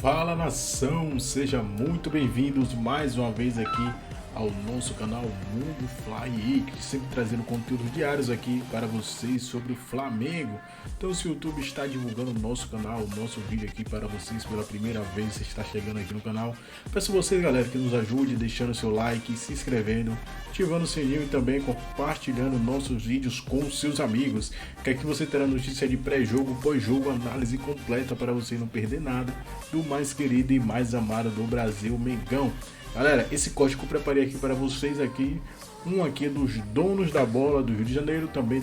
Fala nação, sejam muito bem-vindos mais uma vez aqui ao nosso canal Mundo Fly, sempre trazendo conteúdos diários aqui para vocês sobre o Flamengo. Então, se o YouTube está divulgando o nosso canal, o nosso vídeo aqui para vocês pela primeira vez, você está chegando aqui no canal, peço a vocês, galera, que nos ajude deixando seu like, se inscrevendo, ativando o sininho e também compartilhando nossos vídeos com seus amigos, que aqui você terá notícia de pré-jogo, pós-jogo, análise completa para você não perder nada do mais querido e mais amado do Brasil, Mengão. Galera, esse corte que eu preparei aqui para vocês aqui, um aqui dos donos da bola do Rio de Janeiro, também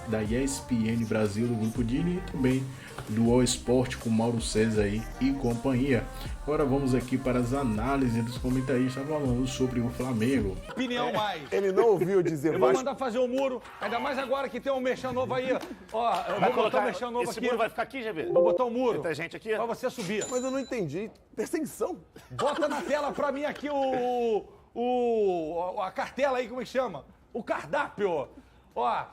da ESPN Brasil, do Grupo Dini, e também do All Sport com Mauro César aí e companhia. Agora vamos aqui para as análises dos comentaristas falando sobre o Flamengo. Opinião mais. Ele não ouviu dizer Eu vou mandar fazer o muro, ainda mais agora que tem um merchan novo aí. Ó, eu vou botar um merchan novo esse aqui. muro vai ficar aqui, GV? Vou botar um muro. Tem gente aqui? Pra você subir. Mas eu não entendi. Perseguição. Bota na tela pra mim aqui a cartela aí, como é que chama? O cardápio. Ó,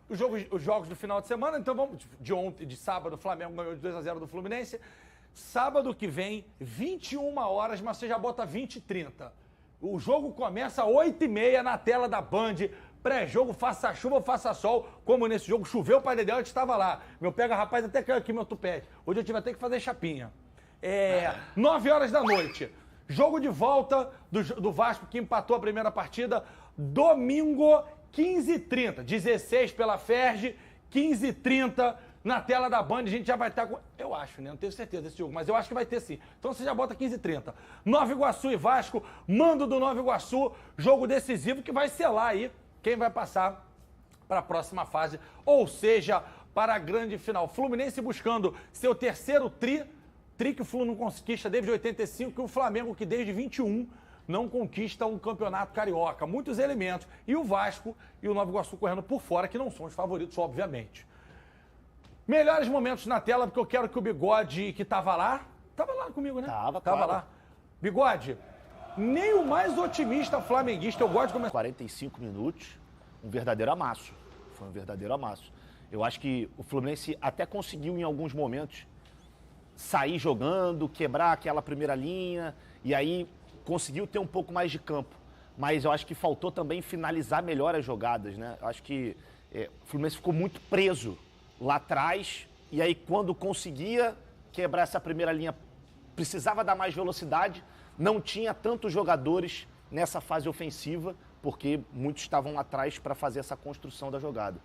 os jogos do final de semana, então vamos de sábado, o Flamengo ganhou de 2-0 do Fluminense. Sábado que vem, 21 horas, mas você já bota 20h30. O jogo começa às 8h30 na tela da Band. Pré-jogo, faça chuva ou faça sol, como nesse jogo choveu, o pai Dedéu estava lá. Meu pega rapaz até caiu aqui meu tupete. Hoje eu tive até que fazer chapinha. 9 horas da noite. Jogo de volta do Vasco, que empatou a primeira partida. Domingo, 15h30. 16 pela Ferge, 15h30 na tela da Band. A gente já vai estar com... Eu acho, né? Não tenho certeza desse jogo, mas eu acho que vai ter sim. Então você já bota 15h30. Nova Iguaçu e Vasco, mando do Nova Iguaçu. Jogo decisivo que vai selar aí quem vai passar para a próxima fase. Ou seja, para a grande final. Fluminense buscando seu terceiro tri que o Flu não conquista desde 85, que o Flamengo que desde 21 não conquista um campeonato carioca. Muitos elementos. E o Vasco e o Nova Iguaçu correndo por fora, que não são os favoritos, obviamente. Melhores momentos na tela, porque eu quero que o Bigode, que tava lá comigo, né? Tava claro. lá. Bigode, nem o mais otimista flamenguista, eu gosto de começar... 45 minutos, um verdadeiro amasso. Foi um verdadeiro amasso. Eu acho que o Fluminense até conseguiu, em alguns momentos, sair jogando, quebrar aquela primeira linha, e aí conseguiu ter um pouco mais de campo. Mas eu acho que faltou também finalizar melhor as jogadas, né? Eu acho que o Fluminense ficou muito preso lá atrás, e aí quando conseguia quebrar essa primeira linha, precisava dar mais velocidade, não tinha tantos jogadores nessa fase ofensiva, porque muitos estavam lá atrás para fazer essa construção da jogada.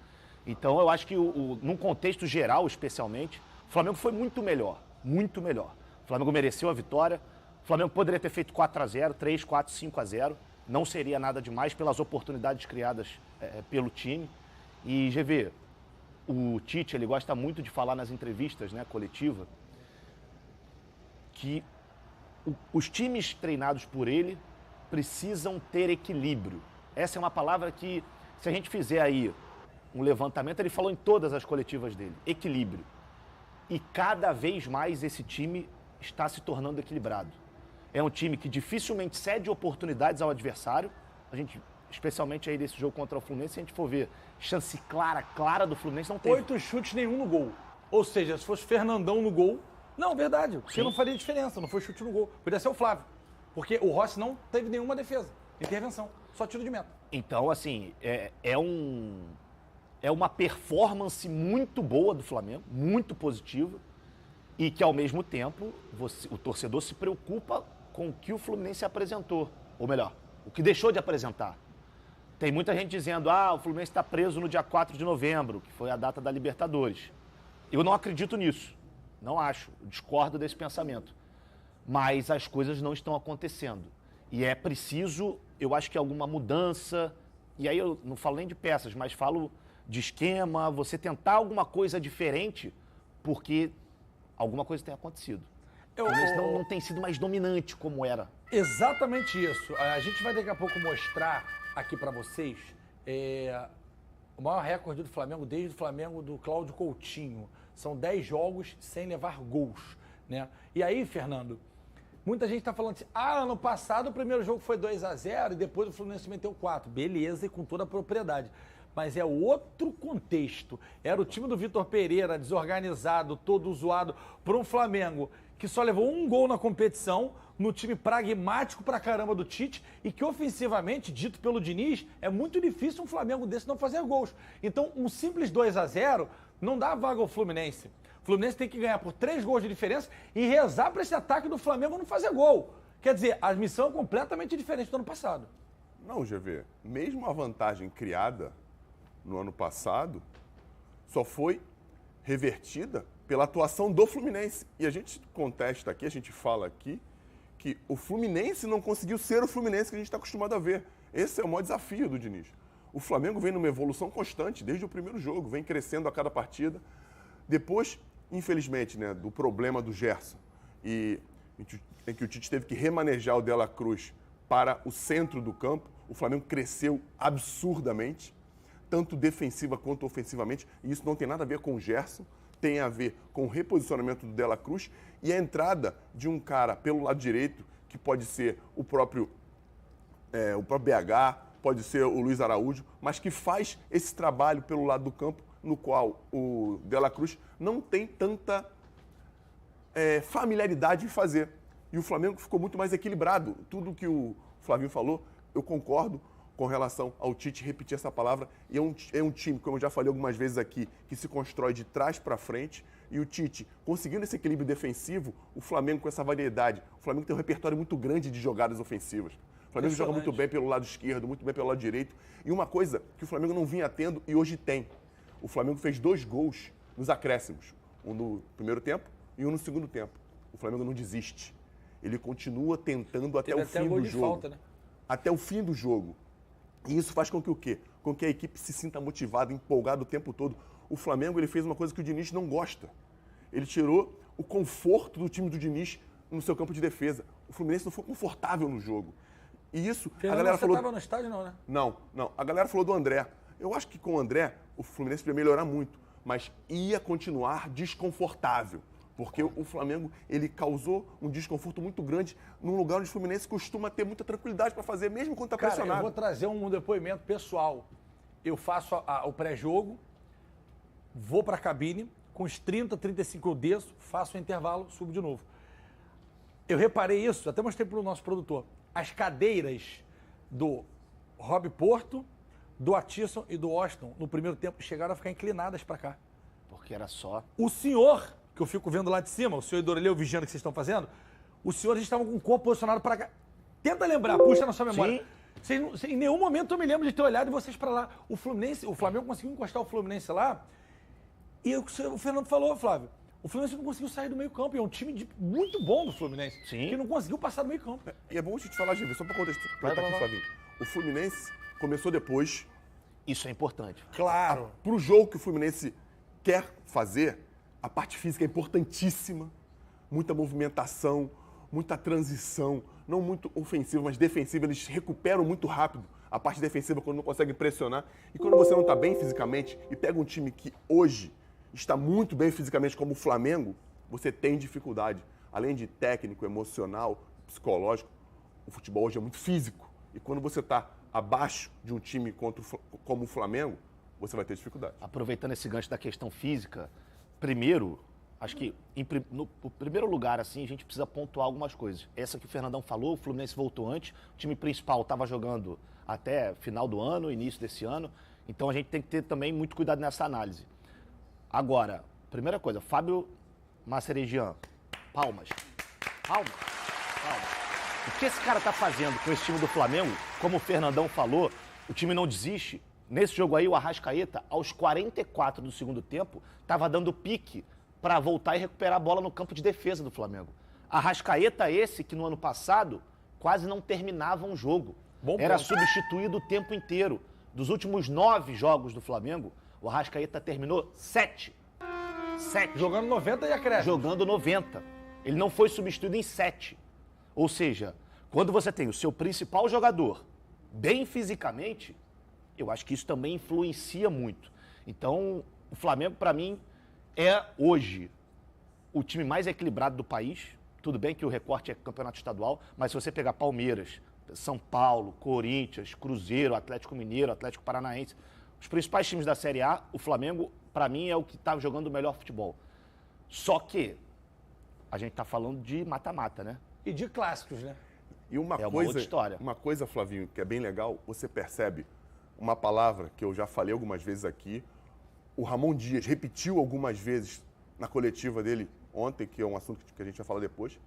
Então eu acho que, num contexto geral especialmente, o Flamengo foi muito melhor, muito melhor. O Flamengo mereceu a vitória, o Flamengo poderia ter feito 4-0, 3, 4, 5-0, não seria nada demais pelas oportunidades criadas pelo time. E, GV, o Tite, ele gosta muito de falar nas entrevistas, né, coletiva, que os times treinados por ele precisam ter equilíbrio. Essa é uma palavra que, se a gente fizer aí um levantamento, ele falou em todas as coletivas dele, equilíbrio. E cada vez mais esse time está se tornando equilibrado. É um time que dificilmente cede oportunidades ao adversário. A gente, especialmente aí desse jogo contra o Fluminense, se a gente for ver chance clara do Fluminense, não teve. 8 chutes, nenhum no gol. Ou seja, se fosse Fernandão no gol... Não, verdade. Porque não faria diferença, não foi chute no gol. Podia ser o Flávio. Porque o Rossi não teve nenhuma defesa, intervenção, só tiro de meta. Então, assim, é uma performance muito boa do Flamengo, muito positiva, e que, ao mesmo tempo, o torcedor se preocupa com o que o Fluminense apresentou. Ou melhor, o que deixou de apresentar. Tem muita gente dizendo, o Fluminense está preso no dia 4 de novembro, que foi a data da Libertadores. Eu não acredito nisso. Não acho, discordo desse pensamento. Mas as coisas não estão acontecendo. E é preciso, eu acho que alguma mudança, e aí eu não falo nem de peças, mas falo de esquema, você tentar alguma coisa diferente, porque alguma coisa tem acontecido. Não tem sido mais dominante como era. Exatamente isso. A gente vai daqui a pouco mostrar aqui para vocês o maior recorde do Flamengo, desde o Flamengo do Cláudio Coutinho. São 10 jogos sem levar gols, né? E aí, Fernando, muita gente tá falando assim, ano passado o primeiro jogo foi 2-0 e depois o Fluminense meteu 4. Beleza, e com toda a propriedade. Mas é outro contexto. Era o time do Vitor Pereira, desorganizado, todo zoado, para um Flamengo que só levou um gol na competição, no time pragmático pra caramba do Tite, e que ofensivamente, dito pelo Diniz, é muito difícil um Flamengo desse não fazer gols. Então, um simples 2-0 não dá vaga ao Fluminense. O Fluminense tem que ganhar por 3 gols de diferença e rezar para esse ataque do Flamengo não fazer gol. Quer dizer, a missão é completamente diferente do ano passado. Não, GV, mesmo a vantagem criada no ano passado só foi revertida pela atuação do Fluminense. E a gente contesta aqui, a gente fala aqui, que o Fluminense não conseguiu ser o Fluminense que a gente está acostumado a ver. Esse é o maior desafio do Diniz. O Flamengo vem numa evolução constante desde o primeiro jogo, vem crescendo a cada partida. Depois, infelizmente, né, do problema do Gerson, e em que o Tite teve que remanejar o De La Cruz para o centro do campo, o Flamengo cresceu absurdamente, tanto defensiva quanto ofensivamente, e isso não tem nada a ver com o Gerson, tem a ver com o reposicionamento do De La Cruz e a entrada de um cara pelo lado direito, que pode ser o próprio BH, pode ser o Luiz Araújo, mas que faz esse trabalho pelo lado do campo, no qual o De La Cruz não tem tanta familiaridade em fazer. E o Flamengo ficou muito mais equilibrado. Tudo que o Flavinho falou, eu concordo com relação ao Tite repetir essa palavra. E é um time, como eu já falei algumas vezes aqui, que se constrói de trás para frente. E o Tite, conseguindo esse equilíbrio defensivo, o Flamengo com essa variedade. O Flamengo tem um repertório muito grande de jogadas ofensivas. O Flamengo joga muito bem pelo lado esquerdo, muito bem pelo lado direito. E uma coisa que o Flamengo não vinha tendo e hoje tem. O Flamengo fez 2 gols nos acréscimos. Um no primeiro tempo e um no segundo tempo. O Flamengo não desiste. Ele continua tentando até o fim do jogo. Falta, né? Até o fim do jogo. E isso faz com que o quê? Com que a equipe se sinta motivada, empolgada o tempo todo. O Flamengo ele fez uma coisa que o Diniz não gosta. Ele tirou o conforto do time do Diniz no seu campo de defesa. O Fluminense não foi confortável no jogo. E isso, a galera falou... Você estava no estádio não, né? Não. A galera falou do André. Eu acho que com o André, o Fluminense ia melhorar muito, mas ia continuar desconfortável. Porque o Flamengo, ele causou um desconforto muito grande num lugar onde o Fluminense costuma ter muita tranquilidade para fazer, mesmo quando está pressionado. Eu vou trazer um depoimento pessoal. Eu faço o pré-jogo, vou para a cabine, com os 30, 35 eu desço, faço o intervalo, subo de novo. Eu reparei isso, até mostrei para o nosso produtor. As cadeiras do Rob Porto, do Atisson e do Austin, no primeiro tempo, chegaram a ficar inclinadas para cá. Porque era só... O senhor... que eu fico vendo lá de cima, o senhor e Doreleu vigiando o que vocês estão fazendo, os senhores estavam com o corpo posicionado para cá. Tenta lembrar, puxa na sua memória. Em nenhum momento eu me lembro de ter olhado vocês para lá. O Flamengo conseguiu encostar o Fluminense lá, e o Fernando falou, Flávio, o Fluminense não conseguiu sair do meio campo, e é um time muito bom do Fluminense, que não conseguiu passar do meio campo. E é bom a gente falar, GV, só para contextualizar aqui, Flavinho. O Fluminense começou depois. Isso é importante. Claro. Para o jogo que o Fluminense quer fazer, a parte física é importantíssima, muita movimentação, muita transição, não muito ofensiva, mas defensiva. Eles recuperam muito rápido a parte defensiva quando não conseguem pressionar. E quando você não está bem fisicamente e pega um time que hoje está muito bem fisicamente, como o Flamengo, você tem dificuldade. Além de técnico, emocional, psicológico, o futebol hoje é muito físico. E quando você está abaixo de um time como o Flamengo, você vai ter dificuldade. Aproveitando esse gancho da questão física... Primeiro, acho que no primeiro lugar, assim, a gente precisa pontuar algumas coisas. Essa que o Fernandão falou, o Fluminense voltou antes, o time principal estava jogando até final do ano, início desse ano, então a gente tem que ter também muito cuidado nessa análise. Agora, primeira coisa, Fábio Masseregian, palmas. O que esse cara tá fazendo com esse time do Flamengo, como o Fernandão falou, o time não desiste. Nesse jogo aí, o Arrascaeta, aos 44 do segundo tempo, estava dando pique para voltar e recuperar a bola no campo de defesa do Flamengo. Arrascaeta esse que no ano passado quase não terminava um jogo. Era substituído o tempo inteiro. Dos últimos 9 jogos do Flamengo, o Arrascaeta terminou 7. Jogando 90 e acréscimo. Jogando 90. Ele não foi substituído em 7. Ou seja, quando você tem o seu principal jogador bem fisicamente... eu acho que isso também influencia muito. Então, o Flamengo, para mim, é hoje o time mais equilibrado do país. Tudo bem que o recorte é campeonato estadual, mas se você pegar Palmeiras, São Paulo, Corinthians, Cruzeiro, Atlético Mineiro, Atlético Paranaense, os principais times da Série A, o Flamengo, para mim, é o que está jogando o melhor futebol. Só que a gente tá falando de mata-mata, né? E de clássicos, né? E uma É uma coisa, outra história. uma coisa, Flavinho, que é bem legal, você percebe uma palavra que eu já falei algumas vezes aqui. O Ramon Dias repetiu algumas vezes na coletiva dele ontem, que é um assunto que a gente vai falar depois.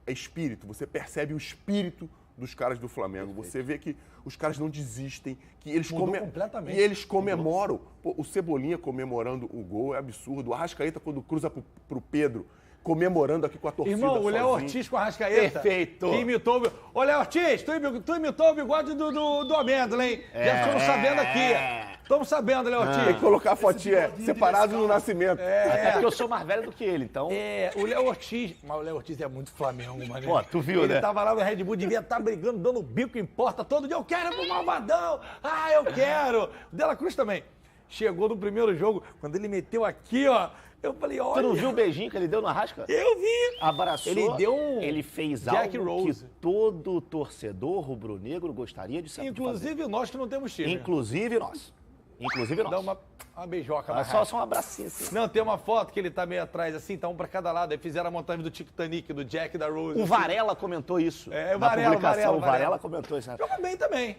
É espírito. Você percebe o espírito dos caras do Flamengo. Perfeito. Você vê que os caras não desistem, que eles, Mudou completamente. e eles comemoram. Pô, o Cebolinha comemorando o gol é absurdo. O Arrascaeta, quando cruza pro Pedro, comemorando aqui com a torcida. Irmão, o Léo sozinho. Ortiz com a Arrascaeta. Perfeito. Que imitou o... Ô, Léo Ortiz, tu imitou o bigode do Amêndola, hein? Já estamos sabendo aqui. Estamos sabendo, Léo Ortiz. Tem que colocar a fotinha separado no nascimento. Até porque eu sou mais velho do que ele, então... O Léo Ortiz... Mas o Léo Ortiz é muito Flamengo, mano. Pô, tu viu, ele né? Ele tava lá no Red Bull, devia estar brigando, dando bico em porta todo dia. Eu quero pro Malvadão! Ah, eu quero! O Dela Cruz também. Chegou no primeiro jogo, quando ele meteu aqui, ó... Eu falei, olha... Tu não viu o beijinho que ele deu no Arrasca? Eu vi! Abraçou. Ele deu um Ele fez Jack algo Rose. que todo torcedor rubro-negro gostaria de saber. Inclusive nós que não temos time. Inclusive nós. Inclusive nós. Dá uma beijoca na Só um abracinho assim. Não, tem uma foto que ele tá meio atrás, assim, tá um pra cada lado. Aí fizeram a montagem do Titanic, do Jack e da Rose. O Varela comentou isso. É, o na Varela, publicação. Varela. O Varela comentou isso. Jogou bem também.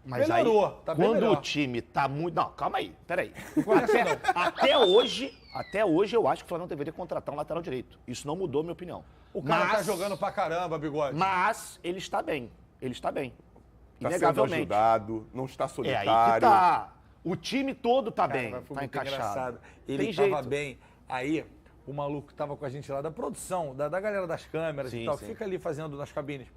Mas melhorou, aí, tá bem quando melhor. o time tá muito... Não, calma aí, peraí. Começa Até hoje eu acho que o Flamengo deveria contratar um lateral direito. Isso não mudou minha opinião. O cara tá jogando pra caramba, Bigode. Mas ele está bem. Ele está bem. Está sendo Inegavelmente. ajudado, não está É solitário. aí que tá. O time todo tá Cara, bem, mas foi tá muito encaixado. engraçado. Ele Tem tava jeito. bem. Aí, o maluco que tava com a gente lá da produção, da galera das câmeras Sim, e tal, sim. fica ali fazendo nas cabines.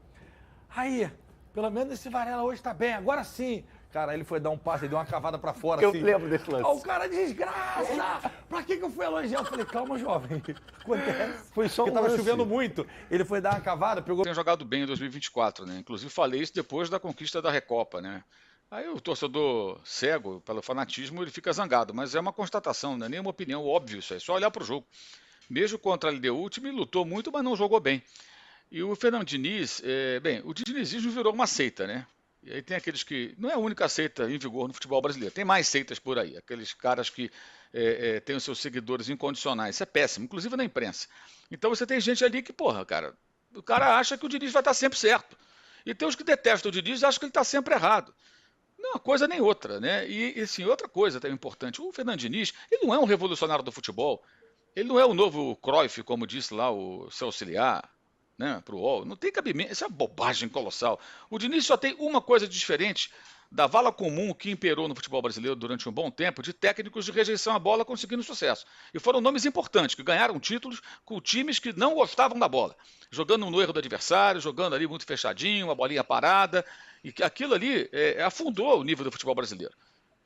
Aí, pelo menos esse Varela hoje tá bem, agora sim. Cara, ele foi dar um passe, ele deu uma cavada pra fora, Eu assim. lembro desse lance. Ó, o cara, desgraça! Pra que eu fui elogiar? Eu falei, calma, jovem. Acontece. Foi só um Porque tava lance. chovendo muito. Ele foi dar uma cavada, pegou... Tem jogado bem em 2024, né? Inclusive falei isso depois da conquista da Recopa, né? Aí o torcedor cego, pelo fanatismo, ele fica zangado, mas é uma constatação, não é nenhuma opinião, óbvio isso aí, só olhar para o jogo. Mesmo contra a LDU, o time lutou muito, mas não jogou bem. E o Fernando Diniz, bem, o dinizismo virou uma seita, né? E aí tem aqueles que... Não é a única seita em vigor no futebol brasileiro, tem mais seitas por aí, aqueles caras que têm os seus seguidores incondicionais, isso é péssimo, inclusive na imprensa. Então você tem gente ali que, porra, cara, o cara acha que o Diniz vai estar sempre certo. E tem os que detestam o Diniz e acham que ele está sempre errado. Não, uma coisa nem outra, né? E assim, outra coisa também importante, o Fernando Diniz, ele não é um revolucionário do futebol, ele não é o novo Cruyff, como disse lá o seu auxiliar, né, pro UOL, não tem cabimento, isso é uma bobagem colossal. O Diniz só tem uma coisa de diferente da vala comum que imperou no futebol brasileiro durante um bom tempo, de técnicos de rejeição à bola conseguindo sucesso. E foram nomes importantes, que ganharam títulos com times que não gostavam da bola, jogando no erro do adversário, jogando ali muito fechadinho, uma bolinha parada, e que aquilo ali afundou o nível do futebol brasileiro.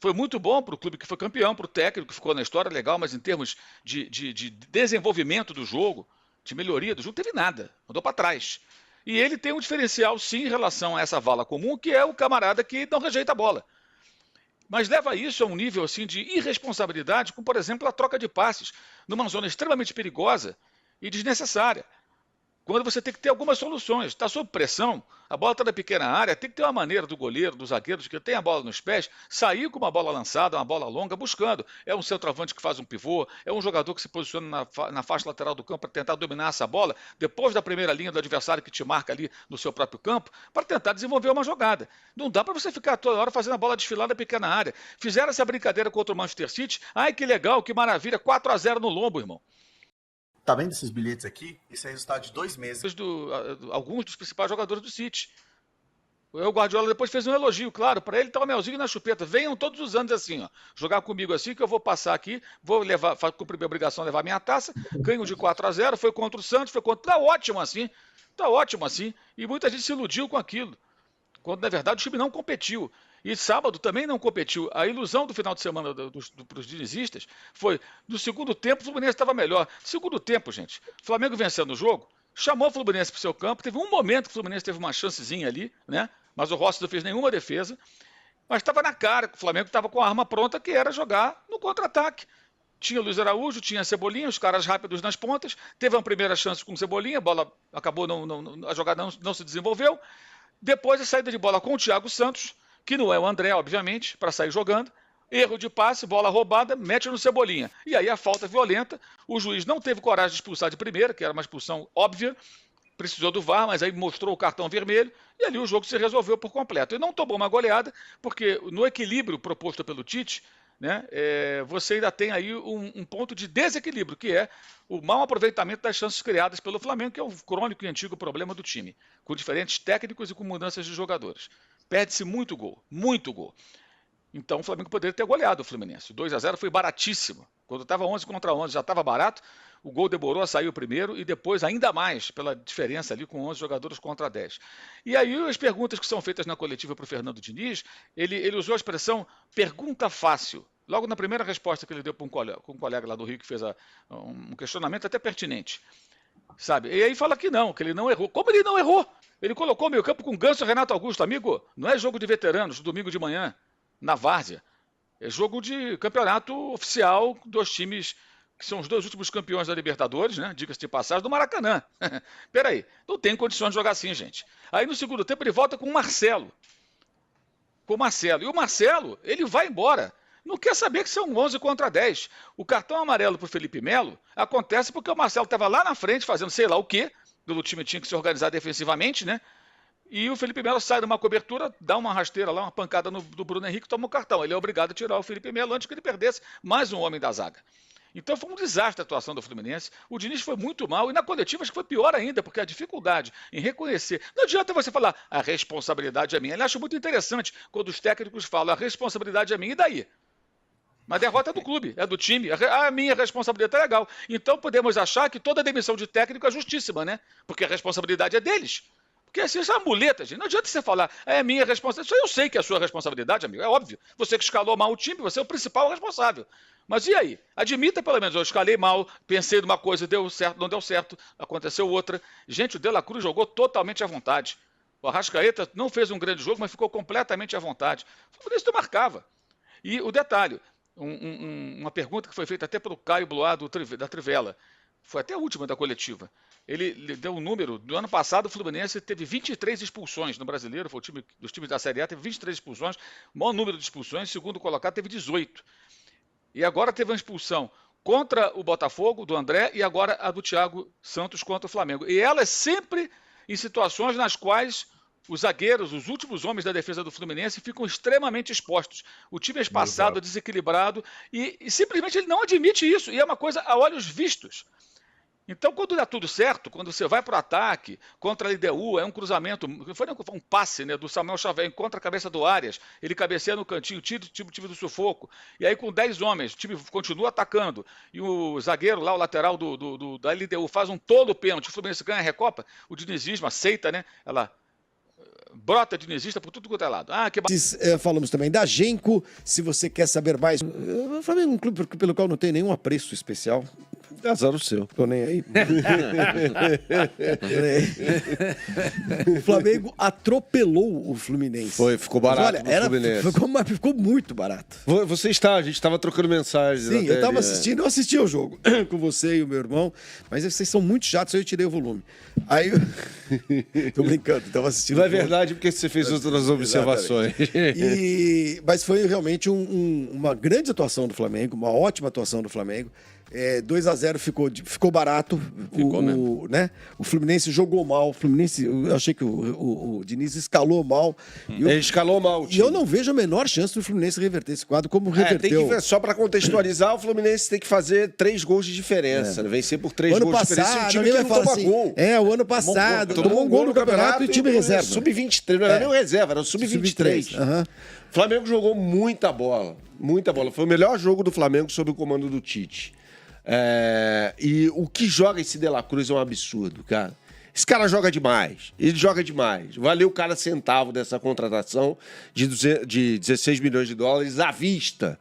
Foi muito bom para o clube que foi campeão, para o técnico que ficou na história, legal, mas em termos de desenvolvimento do jogo, de melhoria do jogo, não teve nada, andou para trás. E ele tem um diferencial, sim, em relação a essa vala comum, que é o camarada que não rejeita a bola. Mas leva isso a um nível assim, de irresponsabilidade, como, por exemplo, a troca de passes, numa zona extremamente perigosa e desnecessária. Quando você tem que ter algumas soluções, está sob pressão, a bola está na pequena área, tem que ter uma maneira do goleiro, do zagueiro, que tem a bola nos pés, sair com uma bola lançada, uma bola longa, buscando. É um centroavante que faz um pivô, é um jogador que se posiciona na faixa lateral do campo para tentar dominar essa bola, depois da primeira linha do adversário que te marca ali no seu próprio campo, para tentar desenvolver uma jogada. Não dá para você ficar toda hora fazendo a bola desfilar na pequena área. Fizeram essa brincadeira contra o Manchester City, ai que legal, que maravilha, 4-0 no lombo, irmão. Tá vendo esses bilhetes aqui? Esse é o resultado de 2 meses. Alguns dos principais jogadores do City. O Guardiola depois fez um elogio, claro, para ele tá o melzinho na chupeta. Venham todos os anos assim, ó, jogar comigo assim, que eu vou passar aqui, vou levar, cumprir minha obrigação, levar minha taça, ganho de 4-0, foi contra o Santos, foi contra... Tá ótimo assim, e muita gente se iludiu com aquilo, quando na verdade o time não competiu. E sábado também não competiu. A ilusão do final de semana dos dinizistas foi, no segundo tempo, o Fluminense estava melhor. No segundo tempo, gente, o Flamengo vencendo o jogo, chamou o Fluminense para o seu campo, teve um momento que o Fluminense teve uma chancezinha ali, né? Mas o Rossi não fez nenhuma defesa. Mas estava na cara que o Flamengo estava com a arma pronta, que era jogar no contra-ataque. Tinha o Luiz Araújo, tinha a Cebolinha, os caras rápidos nas pontas. Teve uma primeira chance com o Cebolinha, a bola acabou, a jogada não se desenvolveu. Depois a saída de bola com o Thiago Santos, que não é o André, obviamente, para sair jogando. erro de passe, bola roubada, mete no Cebolinha. E aí a falta violenta, o juiz não teve coragem de expulsar de primeira, que era uma expulsão óbvia, precisou do VAR, mas aí mostrou o cartão vermelho, e ali o jogo se resolveu por completo. E não tomou uma goleada, porque no equilíbrio proposto pelo Tite, né, você ainda tem aí um ponto de desequilíbrio, que é o mau aproveitamento das chances criadas pelo Flamengo, que é um crônico e antigo problema do time, com diferentes técnicos e com mudanças de jogadores. Perde-se muito gol, muito gol. Então o Flamengo poderia ter goleado o Fluminense. 2-0 foi baratíssimo. Quando estava 11 contra 11 já estava barato, o gol demorou a sair o primeiro e depois ainda mais pela diferença ali com 11 jogadores contra 10. E aí as perguntas que são feitas na coletiva para o Fernando Diniz, ele usou a expressão pergunta fácil. Logo na primeira resposta que ele deu para um colega lá do Rio que fez um questionamento até pertinente. Sabe? E aí fala que ele não errou. Como ele não errou? Ele colocou meio campo com Ganso e Renato Augusto. Amigo, não é jogo de veteranos, domingo de manhã, na várzea. É jogo de campeonato oficial dos times que são os dois últimos campeões da Libertadores, né? Diga-se de passagem, do Maracanã. Peraí, não tem condições de jogar assim, gente. Aí no segundo tempo ele volta com o Marcelo. E o Marcelo, ele vai embora. Não quer saber que são 11 contra 10. O cartão amarelo para o Felipe Melo acontece porque o Marcelo estava lá na frente fazendo sei lá o quê. O time tinha que se organizar defensivamente, né? E o Felipe Melo sai de uma cobertura, dá uma rasteira lá, uma pancada do Bruno Henrique e toma o cartão. Ele é obrigado a tirar o Felipe Melo antes que ele perdesse mais um homem da zaga. Então foi um desastre a atuação do Fluminense. O Diniz foi muito mal e na coletiva acho que foi pior ainda, porque a dificuldade em reconhecer... Não adianta você falar, a responsabilidade é minha. Ele acha muito interessante quando os técnicos falam, a responsabilidade é minha, e daí? Mas a derrota é do clube, é do time. A minha responsabilidade é legal. Então podemos achar que toda demissão de técnico é justíssima, né? Porque a responsabilidade é deles. Porque assim, isso é uma muleta, gente. Não adianta você falar, é minha responsabilidade. Isso eu sei que é a sua responsabilidade, amigo. É óbvio. Você que escalou mal o time, você é o principal responsável. Mas e aí? Admita pelo menos, eu escalei mal, pensei numa coisa, deu certo, não deu certo, aconteceu outra. Gente, o De La Cruz jogou totalmente à vontade. O Arrascaeta não fez um grande jogo, mas ficou completamente à vontade. O Fluminense não marcava. E o detalhe, uma pergunta que foi feita até pelo Caio Blois da Trivela, foi até a última da coletiva. Ele deu um número, do ano passado o Fluminense teve 23 expulsões no Brasileiro, foi o time dos times da Série A, teve 23 expulsões, o maior número de expulsões, segundo colocado teve 18. E agora teve uma expulsão contra o Botafogo, do André, e agora a do Thiago Santos contra o Flamengo. E ela é sempre em situações nas quais os zagueiros, os últimos homens da defesa do Fluminense, ficam extremamente expostos. O time é espaçado, desequilibrado, e simplesmente ele não admite isso. E é uma coisa a olhos vistos. Então, quando dá tudo certo, quando você vai para o ataque, contra a LDU, é um cruzamento, foi um passe, né, do Samuel Xavier, contra a cabeça do Arias, ele cabeceia no cantinho, tira o time do sufoco, e aí com 10 homens, o time continua atacando, e o zagueiro lá, o lateral da LDU, faz um tolo pênalti, o Fluminense ganha a Recopa, o dinizismo aceita, né, ela brota dinizista por tudo quanto é lado. Falamos também da Genco, se você quer saber mais. O Flamengo é um clube pelo qual não tem nenhum apreço especial. Azar o seu. Tô nem aí. O Flamengo atropelou o Fluminense. Ficou barato. Mas, olha, ficou muito barato. A gente estava trocando mensagens. Sim, eu estava assistindo, eu assisti ao jogo com você e o meu irmão, mas vocês são muito chatos, aí eu tirei o volume. Aí eu... Tô brincando, estava assistindo. Não é verdade, porque você fez outras observações. Mas foi realmente uma grande atuação do Flamengo, uma ótima atuação do Flamengo. 2-0 ficou barato. Né? O Fluminense jogou mal. Eu achei que o Diniz escalou mal. Ele escalou mal. E eu não vejo a menor chance do Fluminense reverter esse quadro como reverteu. Só para contextualizar, o Fluminense tem que fazer 3 gols de diferença. Vencer por 3 gols de diferença. O time que não toma gol. O ano passado. Tomou um gol no campeonato e o time reserva. Sub-23, não era nem o reserva, era o sub-23. O Flamengo jogou muita bola. Muita bola. Foi o melhor jogo do Flamengo sob o comando do Tite. E o que joga esse De La Cruz é um absurdo, cara. Esse cara joga demais. Ele joga demais. Valeu cada centavo dessa contratação de 16 milhões de dólares à vista.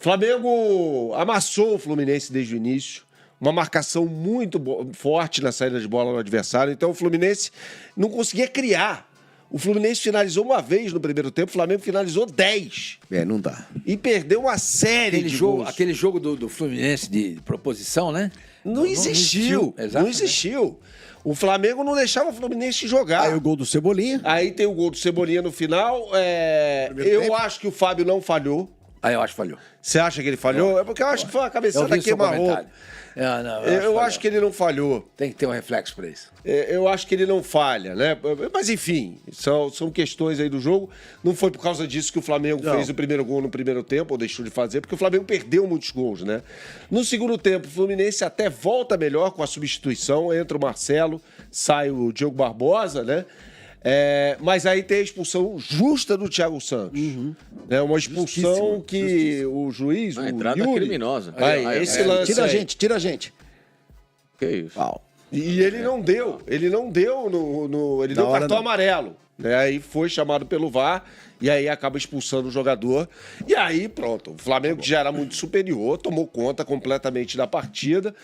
O Flamengo amassou o Fluminense desde o início. Uma marcação muito forte na saída de bola do adversário. Então o Fluminense não conseguia criar. O Fluminense finalizou uma vez no primeiro tempo, o Flamengo finalizou 10. Não dá. E perdeu uma série de gols. Aquele jogo do Fluminense de proposição, né? Não existiu. Não existiu. O Flamengo não deixava o Fluminense jogar. Aí o gol do Cebolinha. Aí tem o gol do Cebolinha no final. Acho que o Fábio não falhou. Aí eu acho que falhou. Você acha que ele falhou? É porque eu acho que foi uma cabeçada queima-roupa. Eu acho que ele não falhou. Tem que ter um reflexo pra isso. Eu acho que ele não falha, né? Mas enfim, são questões aí do jogo. Não foi por causa disso que o Flamengo fez o primeiro gol no primeiro tempo, ou deixou de fazer, porque o Flamengo perdeu muitos gols, né? No segundo tempo, o Fluminense até volta melhor com a substituição. Entra o Marcelo, sai o Diogo Barbosa, né? Mas aí tem a expulsão justa do Thiago Santos. Uma expulsão que o juiz, o entrada Yuri, criminosa. Esse lance Tira a gente. Que isso? E ele não deu. Ele deu cartão amarelo. Né? Aí foi chamado pelo VAR e aí acaba expulsando o jogador. E aí, pronto. O Flamengo já era muito superior, tomou conta completamente da partida.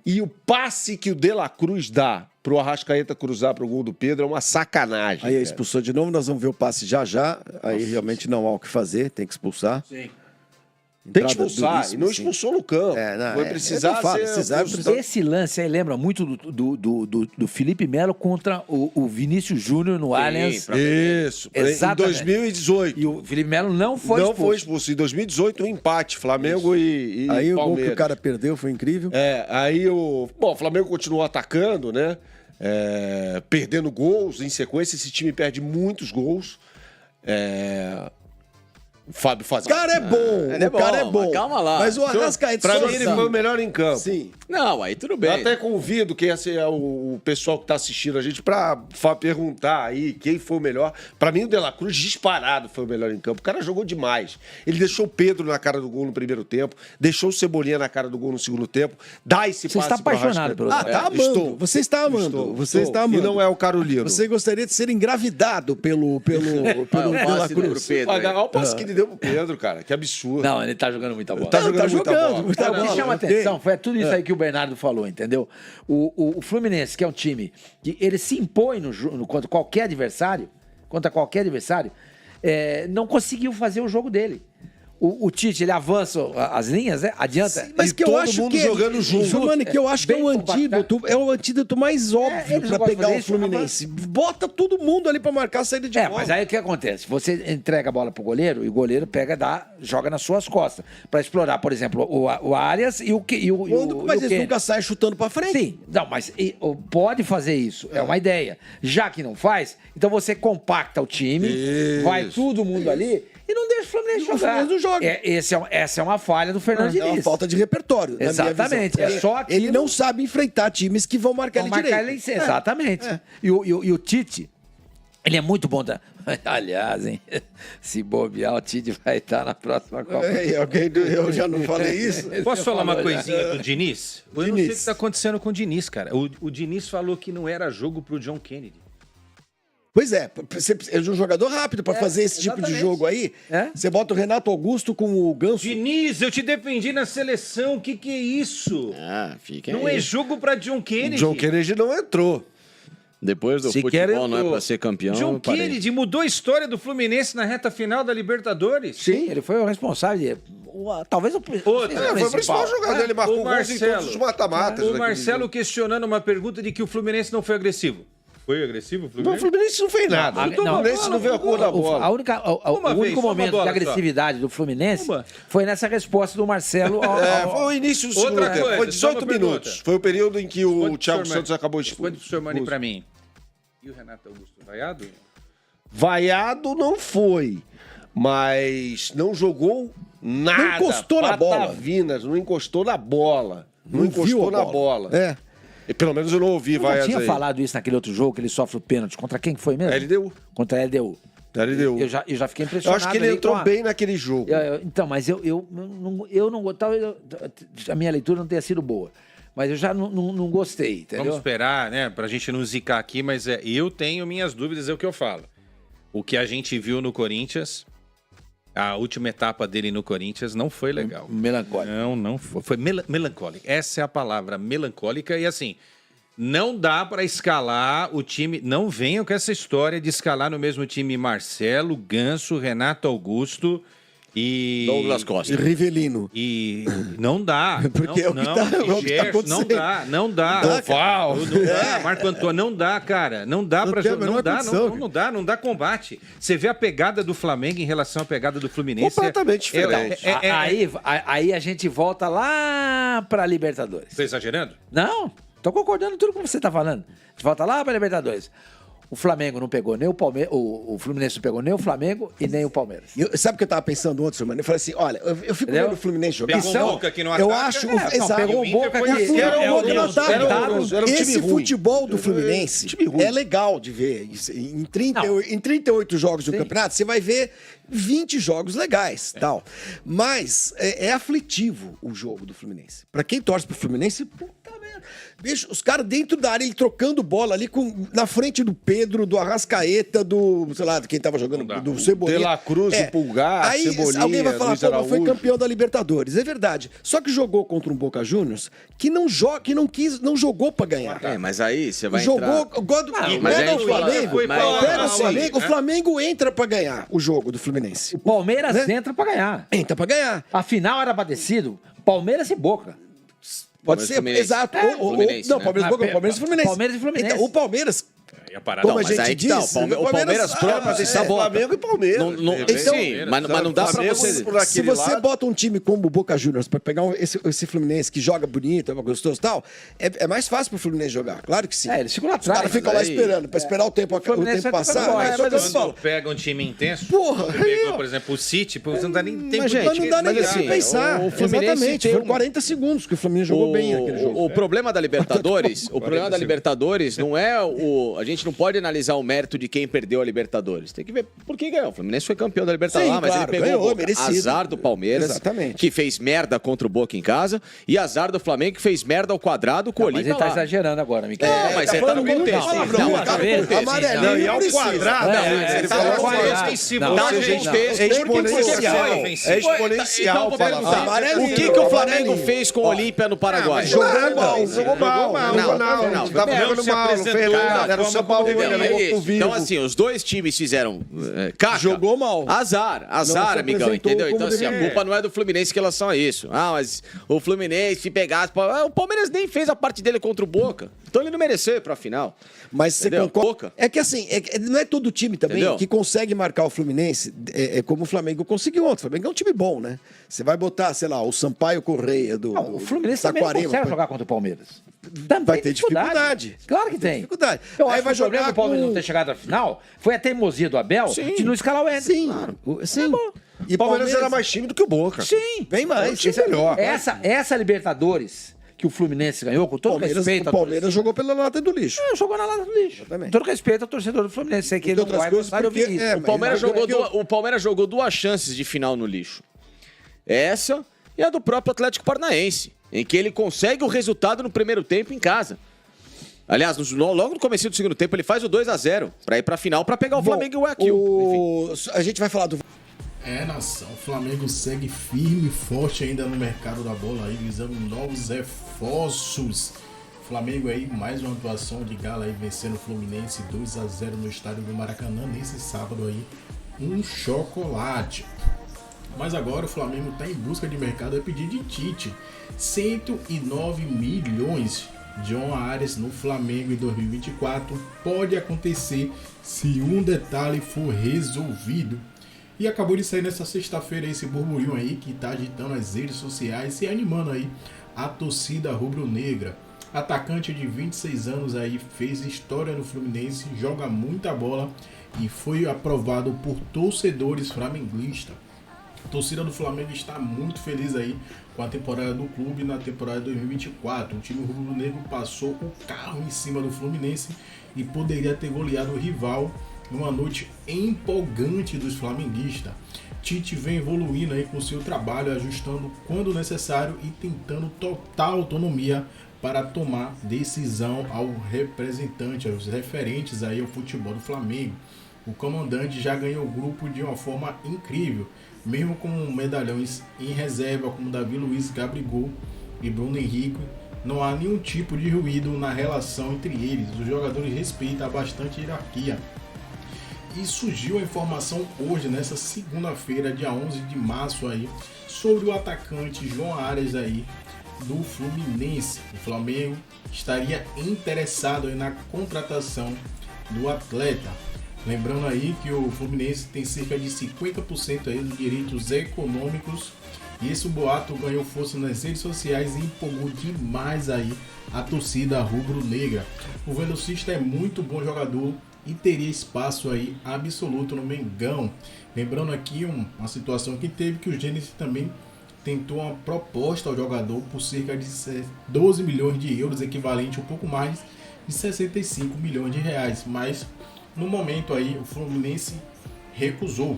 E o passe que o De La Cruz dá pro Arrascaeta cruzar pro gol do Pedro é uma sacanagem. Aí expulsou de novo, nós vamos ver o passe já. Aí realmente não há o que fazer, tem que expulsar. Sim. Tem que expulsar, e não expulsou no campo. Vai precisar ser... Esse lance aí lembra muito do Felipe Melo contra o Vinícius Júnior no Allianz. Isso, exatamente. Em 2018. E o Felipe Melo não foi expulso. Em 2018, um empate, Flamengo e aí Palmeiras. O gol que o cara perdeu foi incrível. Aí o Flamengo continuou atacando, né? Perdendo gols em sequência. Esse time perde muitos gols. O Fábio Fazenda. O cara é bom, cara é bom. Calma lá. Mas o Arrascaeta... Pra mim, ele foi o melhor em campo. Sim. Não, aí tudo bem. Eu até convido o pessoal que tá assistindo a gente pra perguntar aí quem foi o melhor. Pra mim, o De La Cruz, disparado, foi o melhor em campo. O cara jogou demais. Ele deixou o Pedro na cara do gol no primeiro tempo, deixou o Cebolinha na cara do gol no segundo tempo, dá esse passe Você está apaixonado pelo tá amando. Você está amando. Você está amando. E não é o Carolino. Você gostaria de ser engravidado pelo De La Cruz. Olha o passe que ele deu pro Pedro, cara. Que absurdo. Não, ele tá jogando muita bola. Tá jogando muita bola. O que chama atenção foi tudo isso aí que o Bernardo falou, entendeu? O Fluminense, que é um time que ele se impõe contra qualquer adversário, não conseguiu fazer o jogo dele. O Tite, ele avança as linhas, né? Adianta. Sim, mas que eu acho mundo que jogando junto. Mano, que eu acho que é o antídoto mais óbvio pra pegar o Fluminense. Bota todo mundo ali pra marcar a saída de bola. Mas aí o que acontece? Você entrega a bola pro goleiro e o goleiro joga nas suas costas pra explorar, por exemplo, o Arias e o Mas eles nunca saem chutando pra frente. Sim, não, mas pode fazer isso, é uma ideia. Já que não faz, então você compacta o time, vai todo mundo ali e não deixa o Fluminense jogar. O Fluminense não joga. Essa é uma falha do Fernando Diniz. É uma falta de repertório. Exatamente. Ele não sabe enfrentar times que vão marcar ele direito. Exatamente. E o Tite, ele é muito bom. Aliás, hein? Se bobear, o Tite vai estar na próxima Copa. Eu já não falei isso? Posso falar uma coisinha do Diniz? Eu não sei o que está acontecendo com o Diniz, cara. O Diniz falou que não era jogo pro John Kennedy. Pois é, você é um jogador rápido para fazer esse tipo de jogo aí. Você bota o Renato Augusto com o Ganso. Diniz, eu te defendi na seleção, o que é isso? Fica não aí. É jogo para John Kennedy. John Kennedy não entrou. Depois do futebol não é para ser campeão. John Kennedy mudou a história do Fluminense na reta final da Libertadores. Sim, ele foi o responsável. Talvez o foi o principal jogador. Ele marcou gols em todos os mata-matas. O Marcelo questionando uma pergunta de que o Fluminense não foi agressivo. Foi agressivo o Fluminense? Não, o Fluminense não fez nada. O Fluminense não veio a cor da bola. O único momento de agressividade do Fluminense foi nessa resposta do Marcelo. Foi o início do segundo tempo. Foi 18 minutos. Foi o período em que o Thiago Santos acabou de expulso. Responde pro senhor Mani pra mim. E o Renato Augusto vaiado? Vaiado não foi, mas não jogou nada. Não encostou na bola. Não encostou na bola. Não encostou na bola. E pelo menos eu não ouvi Vaiados aí. Eu tinha falado isso naquele outro jogo, que ele sofre o pênalti. Contra quem que foi mesmo? LDU. Contra a LDU. Eu já fiquei impressionado. Eu acho que ele entrou bem naquele jogo. Então, mas eu não gostava. A minha leitura não tenha sido boa. Mas eu já não gostei, entendeu? Vamos esperar, né? Pra gente não zicar aqui, mas eu tenho minhas dúvidas, é o que eu falo. O que a gente viu no Corinthians, a última etapa dele no Corinthians não foi legal. Melancólico. Não foi. Foi melancólico. Essa é a palavra, melancólica. E assim, não dá pra escalar o time. Não venham com essa história de escalar no mesmo time Marcelo, Ganso, Renato Augusto E Douglas Costa. E Rivelino. E não dá. Porque é o que tá acontecendo. Não dá. Não dá, Marco Antônio, não dá, cara. Não dá pra jogar. Não dá combate. Você vê a pegada do Flamengo em relação à pegada do Fluminense. Completamente diferente. Aí a gente volta lá pra Libertadores. Tô exagerando? Não, tô concordando com tudo que você tá falando. A gente volta lá pra Libertadores. O Flamengo não pegou nem o Palmeiras, o Fluminense não pegou nem o Flamengo e nem o Palmeiras. Sabe o que eu tava pensando ontem, mano? Eu falei assim, olha, eu fico vendo o Fluminense jogar. Pegou um Boca aqui no eu ataque. acho, exato. Pegou um Boca aqui. Esse futebol do Fluminense é legal de ver. Em 38 jogos do campeonato, você vai ver 20 jogos legais, tal. Mas é aflitivo o jogo do Fluminense. Pra quem torce pro Fluminense, puta merda. Bicho, os caras dentro da área, ele trocando bola ali na frente do Pedro, do Arrascaeta, do, sei lá, quem tava jogando, do Cebolinha. De La Cruz, do Pulgar, aí, Cebolinha, alguém vai falar, Luiz pô, Araújo. foi campeão da Libertadores. É verdade. Só que jogou contra um Boca Juniors que não jogou pra ganhar. Mas aí você vai jogou, entrar... O Flamengo entra pra ganhar o jogo do Fluminense. O Palmeiras entra pra ganhar. Entra pra ganhar. A final era pra decido Palmeiras e Boca. Pode ser, exato. Não, Palmeiras e Fluminense. Palmeiras e Fluminense. Então, o Palmeiras... Como a gente diz, o Palmeiras próprio sabota. Flamengo e Palmeiras. Sim, mas não dá pra você... Se você bota um time como o Boca Juniors pra pegar esse Fluminense que joga bonito, é gostoso e tal, é mais fácil pro Fluminense jogar. Claro que sim. Eles ficam lá Os caras ficam lá esperando, pra esperar o tempo passar. Quando pega um time intenso, pegou, por exemplo, o City, você não dá nem tempo mas não dá nem tempo de pensar. Exatamente, foi 40 segundos que o Fluminense jogou bem aquele jogo. O problema da Libertadores, não é a gente não pode analisar o mérito de quem perdeu a Libertadores. Tem que ver por que ganhou. O Fluminense foi campeão da Libertadores, mas ele pegou azar do Palmeiras, que fez merda contra o Boca em casa, e azar do Flamengo, que fez merda ao quadrado com o Olímpia. Mas ele tá exagerando agora, Miquel. Mas você tá no contexto. Amarelinho e ao quadrado. Ele falou É exponencial. O que o Flamengo fez com o Olímpia no Paraguai? Jogou mal. Não tava jogando mal. Não fez nada. Era o São Paulo. Então, assim, os dois times fizeram caca. Jogou mal. Azar, amigão, entendeu? Então, assim, a culpa não é do Fluminense em relação a isso. Mas o Fluminense, se pegasse... O Palmeiras nem fez a parte dele contra o Boca. Então ele não mereceu ir pra final. Mas você concorda? É que assim, não é todo time também que consegue marcar o Fluminense como o Flamengo conseguiu ontem. O Flamengo é um time bom, né? Você vai botar, sei lá, o Sampaio Correia o Fluminense também não consegue jogar contra o Palmeiras. Vai ter dificuldade. Claro que tem. Dificuldade. Eu acho que o problema do Palmeiras não ter chegado à final foi a teimosia do Abel de não escalar o Ender. Sim. E o Palmeiras era mais time do que o Boca. Sim. Bem mais. Melhor. Essa Libertadores que o Fluminense ganhou, com todo respeito... O Palmeiras jogou pela lata do lixo. Jogou na lata do lixo. Com todo respeito ao torcedor do Fluminense. Sei que ele não vai gostar de ouvir isso. O Palmeiras jogou 2 chances de final no lixo. Essa e a do próprio Atlético Paranaense, em que ele consegue o resultado no primeiro tempo em casa. Aliás, logo no começo do segundo tempo, ele faz o 2-0 para ir para a final, para pegar o Flamengo e o Guayaquil. A gente vai falar do... nação, o Flamengo segue firme e forte ainda no mercado da bola aí, visando novos reforços. Flamengo aí, mais uma atuação de gala aí, vencendo o Fluminense 2-0 no estádio do Maracanã, nesse sábado aí, um chocolate. Mas agora o Flamengo está em busca de mercado a pedir de Tite, 109 milhões. John Ares no Flamengo em 2024 pode acontecer se um detalhe for resolvido. E acabou de sair nessa sexta-feira esse burburinho aí que tá agitando as redes sociais e animando aí a torcida rubro-negra. Atacante de 26 anos aí, fez história no Fluminense, joga muita bola e foi aprovado por torcedores flamenguistas. A torcida do Flamengo está muito feliz aí com a temporada do clube na temporada 2024. O time rubro-negro passou o carro em cima do Fluminense e poderia ter goleado o rival numa noite empolgante dos flamenguistas. Tite vem evoluindo aí com seu trabalho, ajustando quando necessário e tentando total autonomia para tomar decisão ao representante, aos referentes aí ao futebol do Flamengo. O comandante já ganhou o grupo de uma forma incrível, mesmo com medalhões em reserva como Davi Luiz, Gabigol e Bruno Henrique. Não há nenhum tipo de ruído na relação entre eles. Os jogadores respeitam bastante hierarquia. E surgiu a informação hoje, nessa segunda-feira, dia 11 de março aí, sobre o atacante João Arias aí do Fluminense. O Flamengo estaria interessado aí na contratação do atleta. Lembrando aí que o Fluminense tem cerca de 50% aí dos direitos econômicos, e esse boato ganhou força nas redes sociais e empolgou demais aí a torcida rubro-negra. O velocista é muito bom jogador e teria espaço aí absoluto no Mengão. Lembrando aqui uma situação que teve, que o Gênesis também tentou uma proposta ao jogador por cerca de 12 milhões de euros, equivalente a um pouco mais de 65 milhões de reais, mas no momento aí o Fluminense recusou.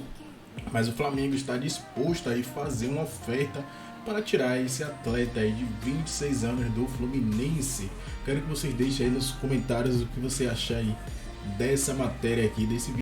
Mas o Flamengo está disposto a fazer uma oferta para tirar esse atleta aí de 26 anos do Fluminense. Quero que vocês deixem aí nos comentários o que você achar aí dessa matéria aqui, desse vídeo.